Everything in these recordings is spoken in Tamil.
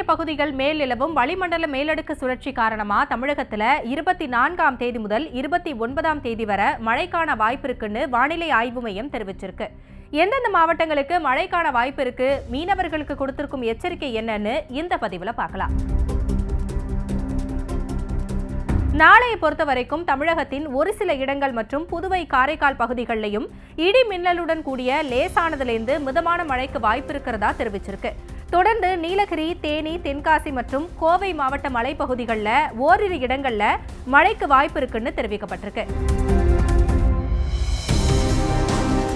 பகுதிகள் மேல் நிலவும் வளிமண்டல மேலடுக்கு சுழற்சி காரணமா தமிழகத்துல 24ஆம் தேதி முதல் 29ஆம் தேதி வரை மழைக்கான வாய்ப்பு இருக்குன்னு வானிலை ஆய்வு மையம் தெரிவிச்சிருக்கு. எந்தெந்த மாவட்டங்களுக்கு மழைக்கான வாய்ப்பு இருக்கு, மீனவர்களுக்கு கொடுத்திருக்கும் எச்சரிக்கை என்னன்னு இந்த பதிவுல பார்க்கலாம். நாளைய பொறுத்த வரைக்கும் தமிழகத்தின் ஒரு சில இடங்கள் மற்றும் புதுவை காரைக்கால் பகுதிகளிலையும் இடி மின்னலுடன் கூடிய லேசானதிலிருந்து மிதமான மழைக்கு வாய்ப்பு இருக்கிறதா தெரிவிச்சிருக்கு. தொடர்ந்து நீலகிரி, தேனி, தென்காசி மற்றும் கோவை மாவட்ட மலைப்பகுதிகளில் ஓரிரு இடங்கள்ல மழைக்கு வாய்ப்பு இருக்குன்னு தெரிவிக்கப்பட்டிருக்கு.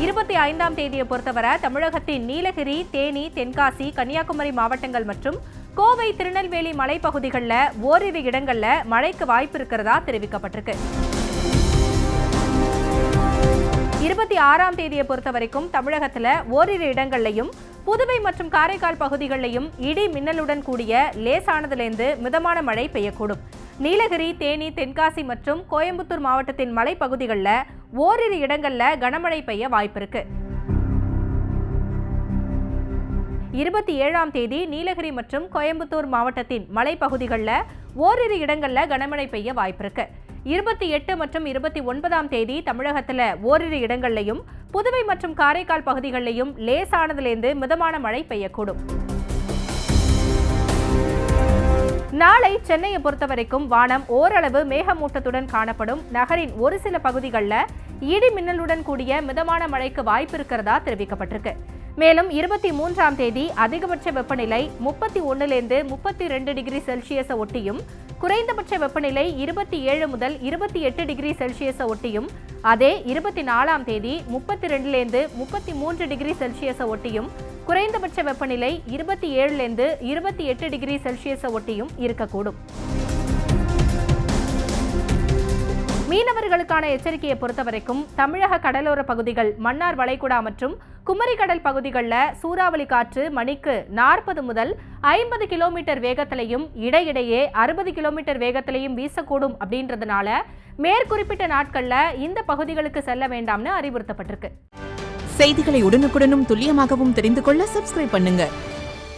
25ஆம் தேதியை பொறுத்தவரை தமிழகத்தின் நீலகிரி, தேனி, தென்காசி, கன்னியாகுமரி மாவட்டங்கள் மற்றும் கோவை, திருநெல்வேலி மலைப்பகுதிகளில் ஓரிரு இடங்களில் மழைக்கு வாய்ப்பு இருக்கிறதா தெரிவிக்கப்பட்டிருக்கு. 26ஆம் தேதியை பொறுத்த வரைக்கும் தமிழகத்தில் ஓரிரு இடங்கள்லையும் புதுவை மற்றும் காரைக்கால் பகுதிகளிலையும் இடி மின்னலுடன் கூடிய லேசானதிலிருந்து மிதமான மழை பெய்யக்கூடும். நீலகிரி, தேனி, தென்காசி மற்றும் கோயம்புத்தூர் மாவட்டத்தின் மலைப்பகுதிகளில் ஓரிரு இடங்களில் கனமழை பெய்ய வாய்ப்பு இருக்கு. 27ஆம் தேதி நீலகிரி மற்றும் கோயம்புத்தூர் மாவட்டத்தின் மலைப்பகுதிகளில் ஓரிரு இடங்களில் கனமழை பெய்ய வாய்ப்பிருக்கு. 28 மற்றும் 29ஆம் தேதி தமிழகத்தில் ஓரிரு இடங்கள்லையும் புதுவை மற்றும் காரைக்கால் பகுதிகளிலையும் லேசானதிலிருந்து மிதமான மழை பெய்யக்கூடும். நாளை சென்னையை பொறுத்தவரைக்கும் வானம் ஓரளவு மேகமூட்டத்துடன் காணப்படும். நகரின் ஒரு சில பகுதிகளில் இடி மின்னலுடன் கூடிய மிதமான மழைக்கு வாய்ப்பு இருக்கிறதா தெரிவிக்கப்பட்டிருக்கு. மேலும் 23ஆம் தேதி அதிகபட்ச வெப்பநிலை 31லிருந்து 32 டிகிரி செல்சியஸை ஒட்டியும், குறைந்தபட்ச வெப்பநிலை 27 முதல் 28 டிகிரி செல்சியஸை ஒட்டியும், அதே 24ஆம் தேதி 32லிருந்து 33 டிகிரி செல்சியஸை ஒட்டியும், குறைந்தபட்ச வெப்பநிலை 27லிருந்து 28 டிகிரி செல்சியஸை ஒட்டியும் இருக்கக்கூடும். மீனவர்களுக்கான எச்சரிக்கையை பொறுத்தவரைக்கும் தமிழக கடலோர பகுதிகள், மன்னார் வளைகுடா மற்றும் குமரி கடல் பகுதிகளில் சூறாவளி காற்று மணிக்கு 40 முதல் 50 கிலோமீட்டர் வேகத்திலையும் இடையிடையே 60 கிலோமீட்டர் வேகத்திலையும் வீசக்கூடும். அப்படின்றதுனால மேற்குறிப்பிட்ட நாட்களில் இந்த பகுதிகளுக்கு செல்ல வேண்டாம்னு அறிவுறுத்தப்பட்டிருக்கு. செய்திகளை உடனுக்குடனும் துல்லியமாகவும் தெரிந்து கொள்ள சப்ஸ்கிரைப் பண்ணுங்க.